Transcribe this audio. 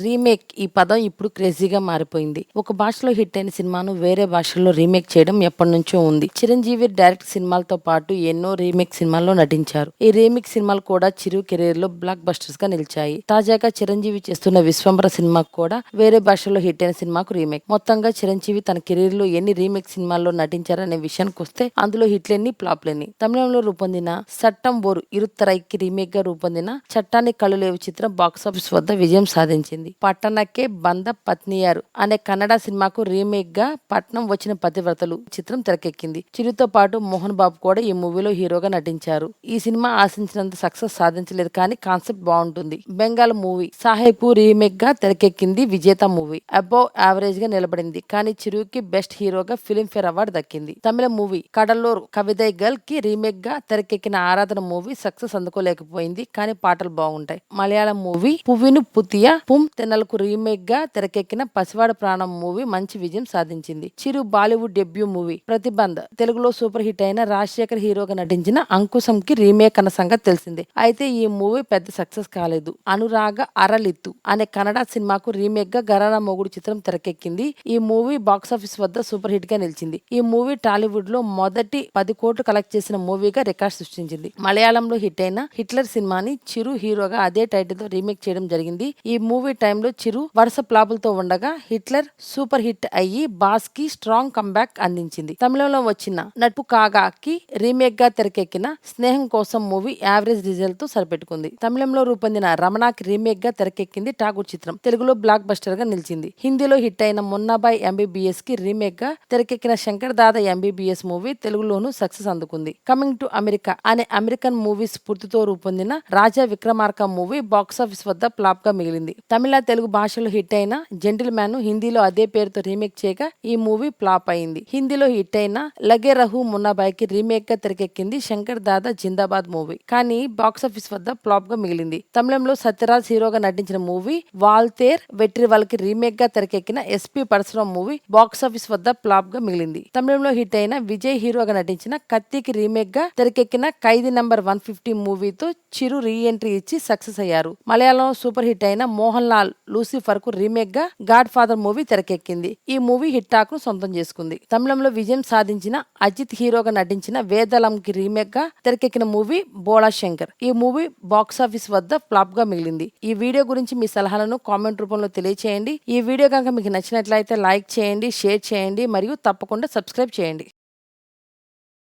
Remake ఈ పదం ఇప్పుడు క్రేజీగా మారిపోయింది. ఒక భాషలో హిట్ అయిన సినిమాను వేరే భాషల్లో రీమేక్ చేయడం ఎప్పటినుంచో ఉంది. చిరంజీవి డైరెక్ట్ సినిమాలతో పాటు ఎన్నో రీమేక్ సినిమాల్లో నటించారు. ఈ రీమేక్ సినిమాలు కూడా చిరు కెరీర్ లో బ్లాక్ బస్టర్స్ గా నిలిచాయి. తాజాగా చిరంజీవి చేస్తున్న విశ్వంబర సినిమాకు కూడా వేరే భాషల్లో హిట్ అయిన సినిమాకు రీమేక్. మొత్తంగా చిరంజీవి తన కెరీర్ లో ఎన్ని రీమేక్ సినిమాల్లో నటించారనే విషయానికి వస్తే అందులో హిట్లెన్ని ఫ్లాప్లెన్ని. తమిళంలో రూపొందిన సట్టం ఓరు ఇరుత్తరైకి రీమేక్ గా రూపొందిన చట్టానికి కళ్ళు లేవు చిత్రం బాక్సాఫీస్ వద్ద విజయం సాధించింది. పట్టణకే బంద పత్నియారు అనే కన్నడ సినిమాకు రీమేక్ గా పట్నం వచ్చిన పతివ్రతలు చిత్రం తెరకెక్కింది. చిరుతో పాటు మోహన్ బాబు కూడా ఈ మూవీలో హీరోగా నటించారు. ఈ సినిమా ఆశించినంత సక్సెస్ సాధించలేదు, కానీ కాన్సెప్ట్ బాగుంటుంది. బెంగాల్ మూవీ సాహెబ్ రీమేక్ గా తెరకెక్కింది. విజేత మూవీ అబోవ్ యావరేజ్ గా నిలబడింది, కానీ చిరుకి బెస్ట్ హీరోగా ఫిలింఫేర్ అవార్డు దక్కింది. తమిళ మూవీ కడలూరు కవిదై గర్ల్ కి రీమేక్ గా తెరకెక్కిన ఆరాధన మూవీ సక్సెస్ అందుకోలేకపోయింది, కానీ పాటలు బాగుంటాయి. మలయాళం మూవీ పువ్విను పుతియ పుమ్ తెన్నలకు రీమేక్ గా తెరకెక్కిన పసివాడ ప్రాణం మూవీ మంచి విజయం సాధించింది. చిరు బాలీవుడ్ డెబ్యూ మూవీ ప్రతిబంధ్ తెలుగులో సూపర్ హిట్ అయిన రాజశేఖర్ హీరోగా నటించిన అంకుశం కి రీమేక్ అన్న సంగతి తెలిసిందే. అయితే ఈ మూవీ పెద్ద సక్సెస్ కాలేదు. అనురాగ అరలిత్తు అనే కన్నడ సినిమాకు రీమేక్ గా గరానా మొగుడు చిత్రం తెరకెక్కింది. ఈ మూవీ బాక్సాఫీస్ వద్ద సూపర్ హిట్ గా నిలిచింది. ఈ మూవీ టాలీవుడ్ లో మొదటి 10 కోట్లు కలెక్ట్ చేసిన మూవీగా రికార్డ్ సృష్టించింది. మలయాళంలో హిట్ అయిన హిట్లర్ సినిమాని చిరు హీరోగా అదే టైటిల్ తో రీమేక్ చేయడం జరిగింది. ఈ మూవీ టైంలో చిరు వరుస ఫ్లాపులతో ఉండగా హిట్లర్ సూపర్ హిట్ అయ్యి బాస్ కి స్ట్రాంగ్ కంబ్యాక్ అందించింది. తమిళంలో వచ్చిన నట్పు కాగాకి రీమేక్ గా తెరకెక్కిన స్నేహం కోసం మూవీ యావరేజ్ రిజల్ట్ తో సరిపెట్టుకుంది. తమిళంలో రూపొందిన రమణాకి రీమేక్ గా తెరకెక్కింది ఠాగూర్ చిత్రం. తెలుగులో బ్లాక్ బస్టర్ గా నిలిచింది. హిందీలో హిట్ అయిన మున్నాబాయ్ ఎంబీబీఎస్ కి రీమేక్ గా తెరకెక్కిన Shankar Dada MBBS movie తెలుగులోనూ success అందుకుంది. కమింగ్ టు అమెరికా అనే అమెరికన్ మూవీ స్ఫూర్తితో రూపొందిన రాజా విక్రమార్క మూవీ బాక్సాఫీస్ వద్ద ఫ్లాప్ గా మిగిలింది. తమిళ తెలుగు భాషలో హిట్ అయిన జెంటిల్ మ్యాన్ హిందీలో అదే పేరుతో రీమేక్ చేయగా ఈ మూవీ ఫ్లాప్ అయింది. హిందీలో హిట్ అయిన లగే రహు మున్నాబాయ్ కి రీమేక్ గా తెరకెక్కింది శంకర్ దాదా జిందాబాద్ మూవీ, కానీ బాక్సాఫీస్ వద్ద ఫ్లాప్ గా మిగిలింది. తమిళంలో సత్యరాజ్ హీరోగా నటించిన మూవీ వాల్తేర్ వెట్రివల్ కి రీమేక్ గా తెరకెక్కిన ఎస్పీ పరశురాం మూవీ బాక్సాఫీస్ వద్ద ఫ్లాప్ గా మిగిలింది. తమిళంలో హిట్ అయిన విజయ్ హీరోగా నటించిన కత్తికి రీమేక్ గా తెరకెక్కిన ఖైదీ నంబర్ 150 మూవీతో చిరు రీ ఎంట్రీ ఇచ్చి సక్సెస్ అయ్యారు. మలయాళంలో సూపర్ హిట్ అయిన మోహన్ లాల్ లూసిఫర్ కు రీమేక్ గా గాడ్ ఫాదర్ మూవీ తెరకెక్కింది. ఈ మూవీ హిట్ టాక్ ను సొంతం చేసుకుంది. తమిళంలో విజయం సాధించిన అజిత్ హీరోగా నటించిన వేదలం కి రీమేక్ గా తెరకెక్కిన మూవీ బోళా శంకర్. ఈ మూవీ బాక్సాఫీస్ వద్ద ఫ్లాప్ గా మిగిలింది. ఈ వీడియో గురించి మీ సలహాలను కామెంట్ రూపంలో తెలియచేయండి. ఈ వీడియో కనుక మీకు నచ్చినట్లయితే లైక్ చేయండి, షేర్ చేయండి మరియు తప్పకుండా సబ్స్క్రైబ్ చేయండి.